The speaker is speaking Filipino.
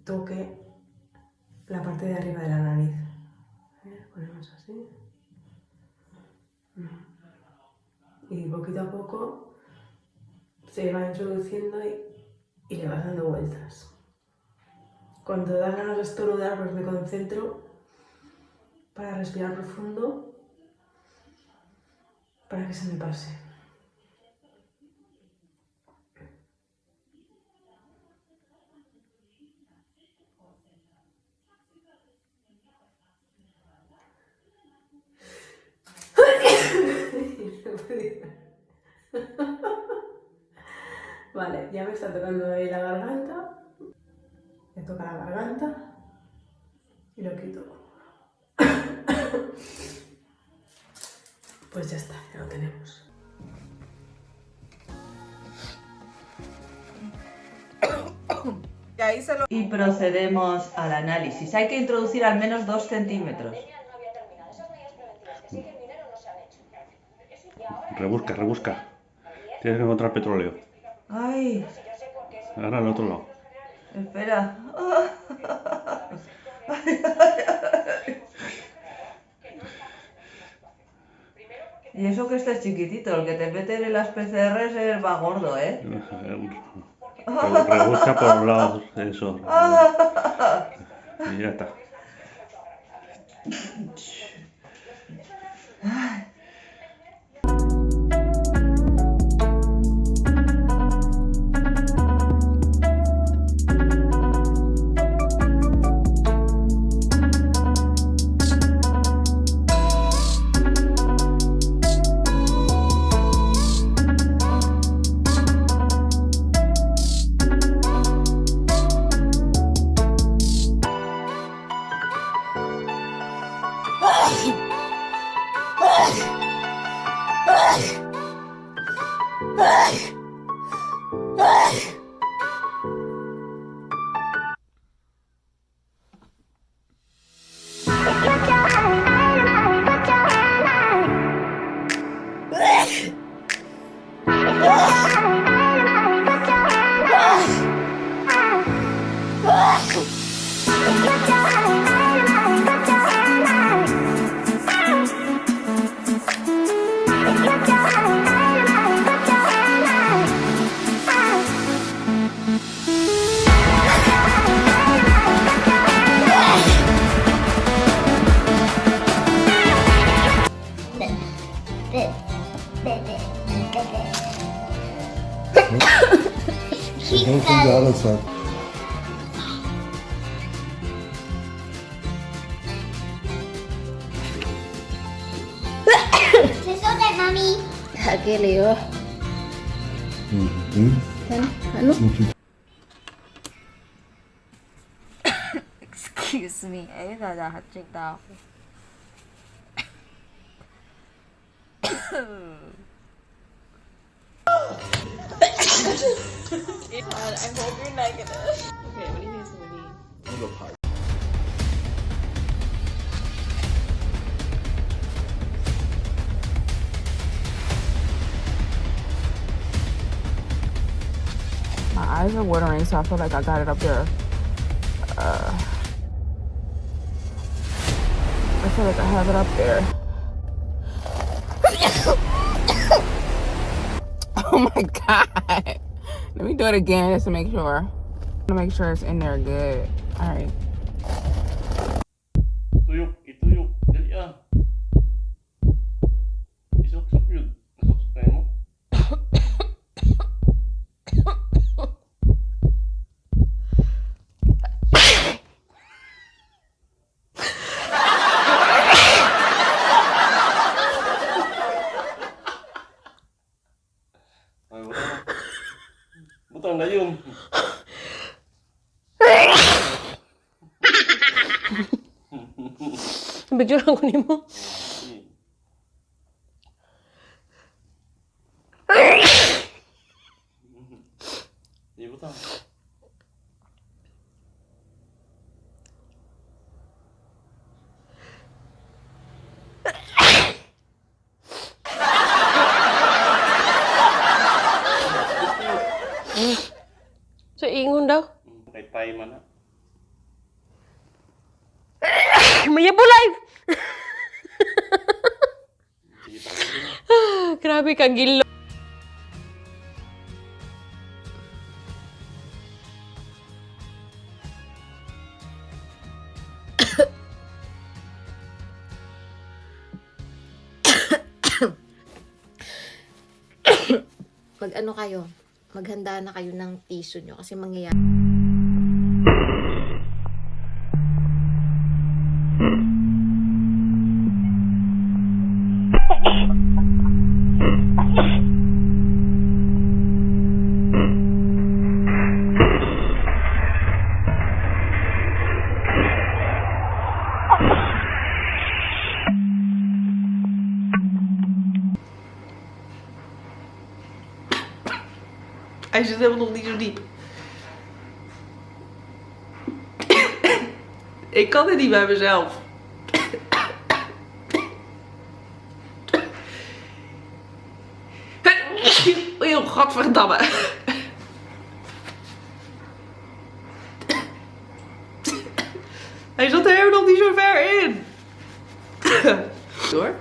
Toque la parte de arriba de la nariz. Ponemos así. Y poquito a poco se va introduciendo y le vas dando vueltas. Cuando dan ganas de estornudar, pues me concentro para respirar profundo para que se me pase. Vale, ya me está tocando ahí la garganta. Me toca la garganta y lo quito. Pues ya está, ya lo tenemos. Y procedemos al análisis. Hay que introducir al menos 2 centímetros. Rebusca, rebusca. Tienes que encontrar petróleo. Ay, Ahora al otro lado. espera. Y eso que este es chiquitito, el que te meten en las PCRs es el más gordo, ¿eh? Rebusca por los lados, eso. Y ya está. Don't from the other side. Aquí Leo. Excuse me, ấy là hạt trịch đào. Ethan, I hope you're negative. Okay, what do you think is gonna be? My eyes are watering, so I feel like I got it up there. I feel like I have it up there. Oh my God. Let me do it again just to make sure. To make sure it's in there good. All right. Ituyok, ituyok. Dali ah. Isok-sok yun. Isok-sok mo. Picture ko nimo. 이보다 So, ingon daw. may pay man na. Mayabo live! Grabe ka, gilo. Mag-ano kayo? Maghanda na kayo ng tissue nyo kasi mangyayari. Hij zit helemaal nog niet zo diep. Ik kan het niet bij mezelf. Oh, gadverdamme. Hij zat er helemaal nog niet zo ver in. Door.